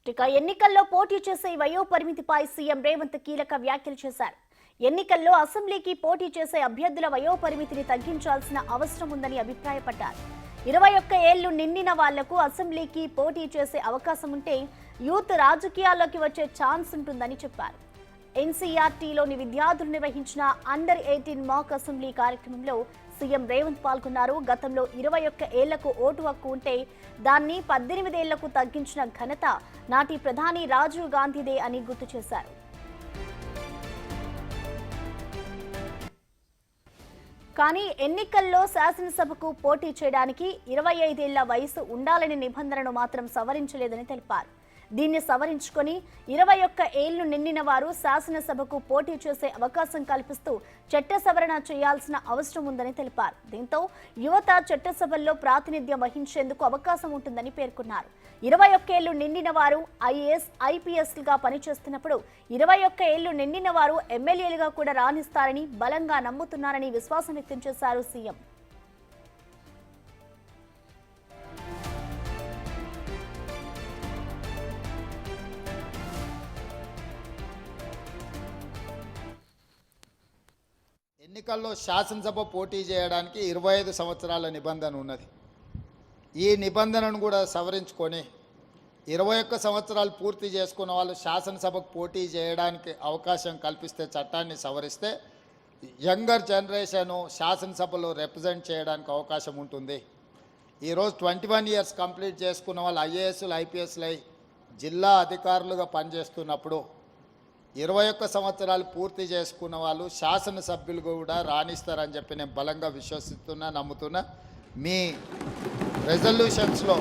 ఇక ఎన్నికల్లో పోటీ చేసే వయో పరిమితిపై సీఎం రేవంత్ కీలక వ్యాఖ్యలు చేశారు. ఎన్నికల్లో అసెంబ్లీకి పోటీ చేసే అభ్యర్థుల వయో పరిమితిని తగ్గించాల్సిన అవసరం ఉందని అభిప్రాయపడ్డారు. 21 ఏళ్లు నిండిన వాళ్లకు అసెంబ్లీకి పోటీ చేసే అవకాశం ఉంటే యూత్ రాజకీయాల్లోకి వచ్చే ఛాన్స్ ఉంటుందని చెప్పారు. ఎన్సీఆర్టీలోని విద్యార్థులు నిర్వహించిన అండర్ 18 మాక్ అసెంబ్లీ కార్యక్రమంలో సీఎం రేవంత్ పాల్గొన్నారు. గతంలో 21 ఏళ్లకు ఓటు హక్కు ఉంటే దాన్ని 18 ఏళ్లకు తగ్గించిన ఘనత నాటి ప్రధాని రాజీవ్ గాంధీదే అని గుర్తు చేశారు. కానీ ఎన్నికల్లో శాసనసభకు పోటీ చేయడానికి 25 ఏళ్ల వయసు ఉండాలనే నిబంధనను మాత్రం సవరించలేదని తెలిపారు. దీన్ని సవరించుకొని 21 ఏళ్లు నిండిన వారు శాసనసభకు పోటీ చేసే అవకాశం కల్పిస్తూ చట్ట సవరణ చేయాల్సిన అవసరం ఉందని తెలిపారు. దీంతో యువత చట్టసభల్లో ప్రాతినిధ్యం వహించేందుకు అవకాశం ఉంటుందని పేర్కొన్నారు. 21 ఏళ్లు నిండిన వారు ఐఏఎస్, ఐపీఎస్లుగా పనిచేస్తున్నప్పుడు 21 ఏళ్లు నిండిన వారు ఎమ్మెల్యేలుగా కూడా రాణిస్తారని బలంగా నమ్ముతున్నారని విశ్వాసం వ్యక్తం చేశారు సీఎం. ఎన్నికల్లో శాసనసభ పోటీ చేయడానికి 25 సంవత్సరాల నిబంధన ఉన్నది. ఈ నిబంధనను కూడా సవరించుకొని 21 సంవత్సరాలు పూర్తి చేసుకున్న వాళ్ళు శాసనసభకు పోటీ చేయడానికి అవకాశం కల్పిస్తే, చట్టాన్ని సవరిస్తే యంగర్ జనరేషను శాసనసభలో రిప్రజెంట్ చేయడానికి అవకాశం ఉంటుంది. ఈరోజు 21 ఇయర్స్ కంప్లీట్ చేసుకున్న వాళ్ళు ఐఏఎస్లు, ఐపీఎస్లు జిల్లా అధికారులుగా పనిచేస్తున్నప్పుడు 21 సంవత్సరాలు పూర్తి చేసుకున్న వాళ్ళు శాసనసభ్యులు కూడా రాణిస్తారని చెప్పి నేను బలంగా విశ్వసిస్తున్నా, నమ్ముతున్నా. మీ రెజల్యూషన్స్లో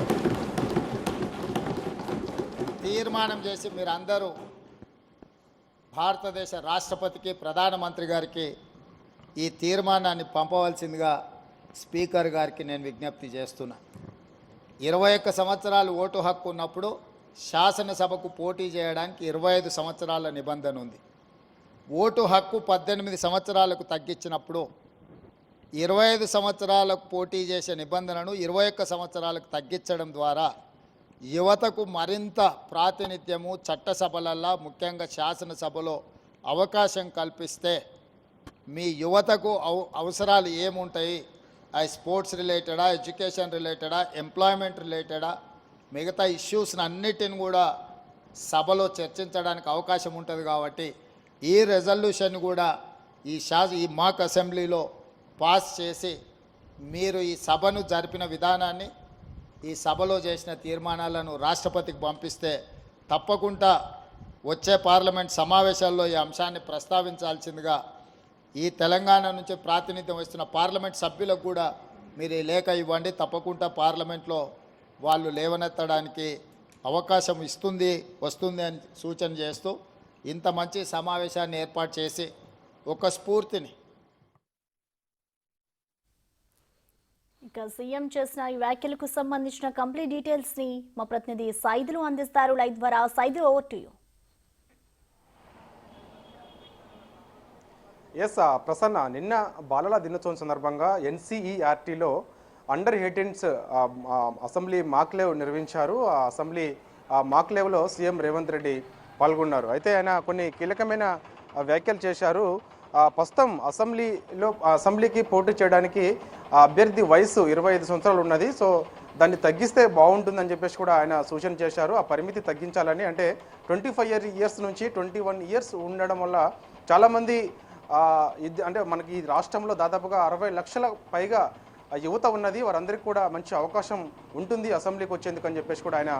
తీర్మానం చేసి మీరందరూ భారతదేశ రాష్ట్రపతికి, ప్రధానమంత్రి గారికి ఈ తీర్మానాన్ని పంపవలసిందిగా స్పీకర్ గారికి నేను విజ్ఞప్తి చేస్తున్నా. 21 సంవత్సరాలు ఓటు హక్కు ఉన్నప్పుడు శాసనసభకు పోటీ చేయడానికి 25 సంవత్సరాల నిబంధన ఉంది. ఓటు హక్కు 18 సంవత్సరాలకు తగ్గించినప్పుడు 25 సంవత్సరాలకు పోటీ చేసే నిబంధనను 21 సంవత్సరాలకు తగ్గించడం ద్వారా యువతకు మరింత ప్రాతినిధ్యము చట్టసభలల్లో, ముఖ్యంగా శాసనసభలో అవకాశం కల్పిస్తే మీ యువతకు అవసరాలు ఏముంటాయి, అది స్పోర్ట్స్ రిలేటెడా, ఎడ్యుకేషన్ రిలేటెడా, ఎంప్లాయ్మెంట్ రిలేటెడా, మిగతా ఇష్యూస్ని అన్నిటిని కూడా సభలో చర్చించడానికి అవకాశం ఉంటుంది. కాబట్టి ఈ రెజల్యూషన్ కూడా ఈ మాక్ అసెంబ్లీలో పాస్ చేసి మీరు ఈ సభను జరిపిన విధానాన్ని, ఈ సభలో చేసిన తీర్మానాలను రాష్ట్రపతికి పంపిస్తే తప్పకుండా వచ్చే పార్లమెంట్ సమావేశాల్లో ఈ అంశాన్ని ప్రస్తావించాల్సిందిగా ఈ తెలంగాణ నుంచి ప్రాతినిధ్యం వస్తున్న పార్లమెంట్ సభ్యులకు కూడా మీరు ఈ లేఖ ఇవ్వండి. తప్పకుండా పార్లమెంట్లో వాళ్ళు లేవనెత్తడానికి అవకాశం వస్తుంది అని సూచన చేస్తూ ఇంత మంచి సమావేశాన్ని ఏర్పాటు చేసి ఒక స్ఫూర్తిని. ఇక సీఎం చేసిన ఈ వ్యాఖ్యలకు సంబంధించిన కంప్లీట్ డీటెయిల్స్ ని మా ప్రతినిధి సైదులు అందిస్తారు లైవ్ ద్వారా. Saidulu, over to you. Prasanna, నిన్న బాలల దినోత్సవం సందర్భంగా ఎన్సీఈఆర్టీలో అండర్ 18 అసెంబ్లీ మాక్లేవ్ నిర్వహించారు. ఆ అసెంబ్లీ మాక్లేవ్లో సీఎం రేవంత్ రెడ్డి పాల్గొన్నారు. అయితే ఆయన కొన్ని కీలకమైన వ్యాఖ్యలు చేశారు. ప్రస్తుతం అసెంబ్లీకి పోటీ చేయడానికి అభ్యర్థి వయసు 25 సంవత్సరాలు ఉన్నది. సో దాన్ని తగ్గిస్తే బాగుంటుందని చెప్పేసి కూడా ఆయన సూచన చేశారు. ఆ పరిమితి తగ్గించాలని, అంటే 25 ఇయర్స్ నుంచి 21 ఇయర్స్ ఉండడం వల్ల చాలామంది అంటే మనకి ఈ రాష్ట్రంలో దాదాపుగా 60 లక్షల పైగా యువత ఉన్నది. వారందరికీ కూడా మంచి అవకాశం ఉంటుంది అసెంబ్లీకి వచ్చేందుకు అని చెప్పేసి కూడా ఆయన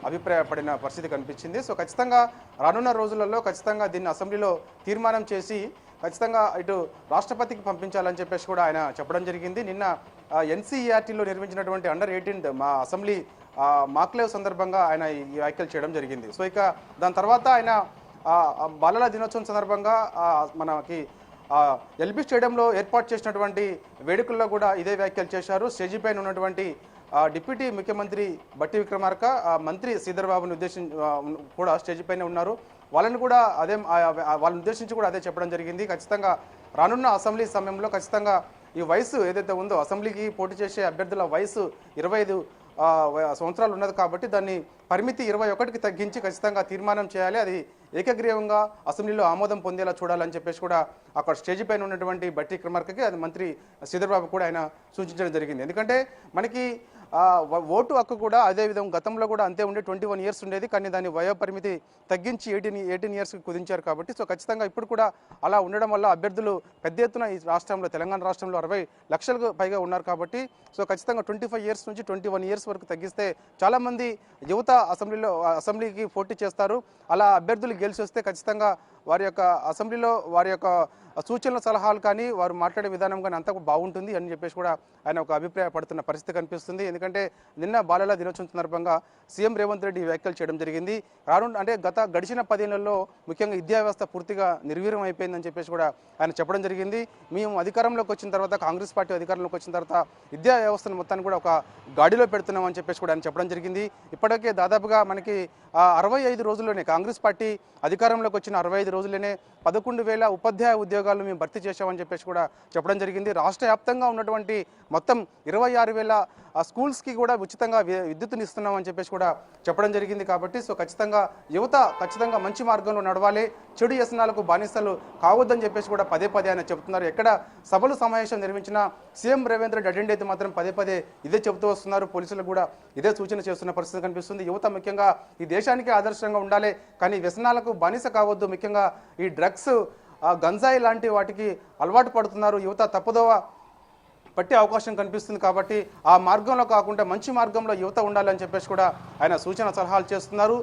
అభిప్రాయపడిన పరిస్థితి కనిపించింది. సో ఖచ్చితంగా రానున్న రోజులలో ఖచ్చితంగా దీన్ని అసెంబ్లీలో తీర్మానం చేసి ఖచ్చితంగా ఇటు రాష్ట్రపతికి పంపించాలని చెప్పేసి కూడా ఆయన చెప్పడం జరిగింది. నిన్న ఎన్సీఈఆర్టీలో నిర్వహించినటువంటి అండర్ 18 మా అసెంబ్లీ మాక్లేవ్ సందర్భంగా ఆయన ఈ వ్యాఖ్యలు చేయడం జరిగింది. సో ఇక దాని తర్వాత ఆయన బాలల దినోత్సవం సందర్భంగా మనకి ఎల్బీ స్టేడియంలో ఏర్పాటు చేసినటువంటి వేడుకల్లో కూడా ఇదే వ్యాఖ్యలు చేశారు. స్టేజీ పైన ఉన్నటువంటి డిప్యూటీ ముఖ్యమంత్రి బట్టి విక్రమార్క, మంత్రి శ్రీధర్ బాబుని ఉద్దేశించి కూడా స్టేజీ పైన ఉన్నారు. వాళ్ళని కూడా వాళ్ళని ఉద్దేశించి కూడా అదే చెప్పడం జరిగింది. ఖచ్చితంగా రానున్న అసెంబ్లీ సమయంలో ఖచ్చితంగా ఈ వయసు ఏదైతే ఉందో, అసెంబ్లీకి పోటీ చేసే అభ్యర్థుల వయసు 25 సంవత్సరాలు ఉన్నది కాబట్టి దాన్ని పరిమితి 21కి తగ్గించి ఖచ్చితంగా తీర్మానం చేయాలి. అది ఏకగ్రీవంగా అసెంబ్లీలో ఆమోదం పొందేలా చూడాలని చెప్పేసి కూడా అక్కడ స్టేజ్ పైన ఉన్నటువంటి బట్టి విక్రమార్కకి అది మంత్రి శ్రీధర్ బాబు కూడా ఆయన సూచించడం జరిగింది. ఎందుకంటే మనకి ఓటు హక్కు కూడా అదే విధంగా గతంలో కూడా అంతే ఉండే 21 ఇయర్స్ ఉండేది, కానీ దాని వయో పరిమితి తగ్గించి 18 ఇయర్స్కి కుదించారు కాబట్టి సో ఖచ్చితంగా ఇప్పుడు కూడా అలా ఉండడం వల్ల అభ్యర్థులు పెద్ద ఎత్తున ఈ రాష్ట్రంలో తెలంగాణ రాష్ట్రంలో 60 లక్షలకు పైగా ఉన్నారు కాబట్టి సో ఖచ్చితంగా 25 ఇయర్స్ నుంచి 21 ఇయర్స్ వరకు తగ్గిస్తే చాలామంది యువత అసెంబ్లీకి పోటీ చేస్తారు. అలా అభ్యర్థులు గెలిచి వస్తే ఖచ్చితంగా వారి యొక్క అసెంబ్లీలో వారి యొక్క సూచనల సలహాలు కానీ వారు మాట్లాడే విధానం కానీ అంతా బాగుంటుంది అని చెప్పేసి కూడా ఆయన ఒక అభిప్రాయపడుతున్న పరిస్థితి కనిపిస్తుంది. ఎందుకంటే నిన్న బాలల దినోత్సవం సందర్భంగా సీఎం రేవంత్ రెడ్డి వ్యాఖ్యలు చేయడం జరిగింది. అంటే గడిచిన 10 ఏళ్లలో ముఖ్యంగా విద్యా వ్యవస్థ పూర్తిగా నిర్వీర్యం అయిపోయిందని చెప్పేసి కూడా ఆయన చెప్పడం జరిగింది. మేము అధికారంలోకి వచ్చిన తర్వాత కాంగ్రెస్ పార్టీ అధికారంలోకి వచ్చిన తర్వాత విద్యా వ్యవస్థను మొత్తాన్ని కూడా ఒక గాడిలో పెడుతున్నామని చెప్పేసి కూడా ఆయన చెప్పడం జరిగింది. ఇప్పటికే దాదాపుగా మనకి 65 రోజుల్లోనే కాంగ్రెస్ పార్టీ అధికారంలోకి వచ్చిన 65 రోజుల్లోనే 11,000 ఉపాధ్యాయ ఉద్యోగాలు మేము భర్తీ చేశామని చెప్పేసి కూడా చెప్పడం జరిగింది. రాష్ట్ర వ్యాప్తంగా ఉన్నటువంటి మొత్తం 26,000 స్కూల్స్కి కూడా ఉచితంగా విద్యుత్తుని ఇస్తున్నామని చెప్పేసి కూడా చెప్పడం జరిగింది. కాబట్టి సో ఖచ్చితంగా యువత ఖచ్చితంగా మంచి మార్గంలో నడవాలి, చెడు వ్యసనాలకు బానిసలు కావద్దని చెప్పేసి కూడా పదే ఆయన చెబుతున్నారు. ఎక్కడ సభలు సమావేశం నిర్మించిన సీఎం రేవంత్ రెడ్డి అటెండ్ అయితే మాత్రం పదే ఇదే చెబుతూ వస్తున్నారు. పోలీసులు కూడా ఇదే సూచన చేస్తున్న పరిస్థితి కనిపిస్తుంది. యువత ముఖ్యంగా ఈ దేశానికి ఆదర్శంగా ఉండాలి, కానీ వ్యసనాలకు బానిస కావద్దు. ముఖ్యంగా ఈ డ్రగ్స్, గంజాయి లాంటి వాటికి అలవాటు పడుతున్నారు. యువత తప్పుదోవ పట్టే అవకాశం కనిపిస్తుంది. కాబట్టి ఆ మార్గంలో కాకుండా మంచి మార్గంలో యువత ఉండాలని చెప్పేసి కూడా ఆయన సూచన సలహాలు చేస్తున్నారు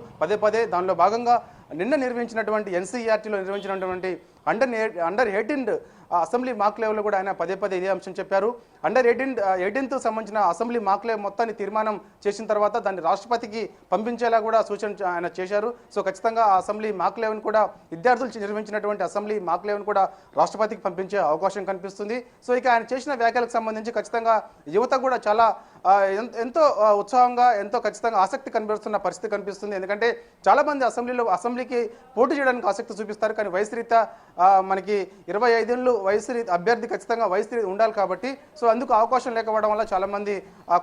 పదే. దానిలో భాగంగా నిన్న నిర్వహించినటువంటి ఎన్సీఈఆర్టీలో నిర్వహించినటువంటి అండర్ 18 అసెంబ్లీ మాక్ లెవెల్లో కూడా ఆయన పదే ఇదే అంశం చెప్పారు. అండర్ 18తో సంబంధించిన అసెంబ్లీ మాక్ లెవెల్ మొత్తాన్ని తీర్మానం చేసిన తర్వాత దాన్ని రాష్ట్రపతికి పంపించేలా కూడా సూచన ఆయన చేశారు. సో ఖచ్చితంగా ఆ అసెంబ్లీ మాక్ లెవెల్ కూడా విద్యార్థులు నిర్వహించినటువంటి అసెంబ్లీ మాక్ లెవెల్ కూడా రాష్ట్రపతికి పంపించే అవకాశం కనిపిస్తుంది. సో ఇక ఆయన చేసిన వ్యాఖ్యలకు సంబంధించి ఖచ్చితంగా యువత కూడా చాలా ఎంతో ఉత్సాహంగా ఎంతో ఖచ్చితంగా ఆసక్తి కనిపిస్తున్న పరిస్థితి కనిపిస్తుంది. ఎందుకంటే చాలామంది అసెంబ్లీకి పోటీ చేయడానికి ఆసక్తి చూపిస్తారు, కానీ వయసు రీత్యా మనకి 25 ఏళ్ళు వయసు అభ్యర్థి ఖచ్చితంగా వయసు ఉండాలి కాబట్టి సో అందుకు అవకాశం లేకపోవడం వల్ల చాలామంది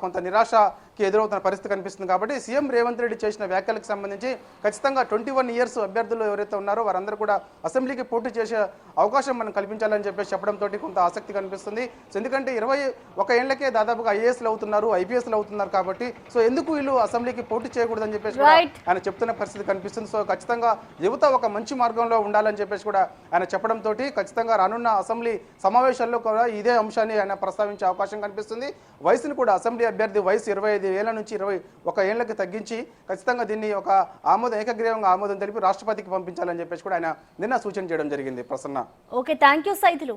కొంత నిరాశకి ఎదురవుతున్న పరిస్థితి కనిపిస్తుంది. కాబట్టి సీఎం రేవంత్ రెడ్డి చేసిన వ్యాఖ్యలకు సంబంధించి ఖచ్చితంగా 21 ఇయర్స్ అభ్యర్థులు ఎవరైతే ఉన్నారో వారందరూ కూడా అసెంబ్లీకి పోటీ చేసే అవకాశం మనం కల్పించాలని చెప్పేసి చెప్పడంతో కొంత ఆసక్తి కనిపిస్తుంది. సో ఎందుకంటే 21 ఏళ్లకే దాదాపుగా ఐఏఎస్లు అవుతున్నారు, ఐపీఎస్లు అవుతున్నారు కాబట్టి సో ఎందుకు వీళ్ళు అసెంబ్లీకి పోటీ చేయకూడదని చెప్పేసి ఆయన చెప్తున్న పరిస్థితి కనిపిస్తుంది. సో ఖచ్చితంగా యువత ఒక మంచి మార్గంలో ఉండాలని చెప్పేసి కూడా ఆయన చెప్పడంతో ఖచ్చితంగా రానున్న అసెంబ్లీ సమావేశాల్లో కూడా ఇదే అంశాన్ని ఆయన ప్రస్తావించే అవకాశం కనిపిస్తుంది. వయసును కూడా అసెంబ్లీ అభ్యర్థి వయసు 25 ఏళ్ల నుంచి 21 ఏళ్లకు తగ్గించి ఖచ్చితంగా దీన్ని ఒక ఏకగ్రీవంగా ఆమోదం తెలిపి రాష్ట్రపతికి పంపించాలని చెప్పేసి కూడా ఆయన నిన్న సూచన చేయడం జరిగింది. Prasanna. Okay, thank you Saidulu.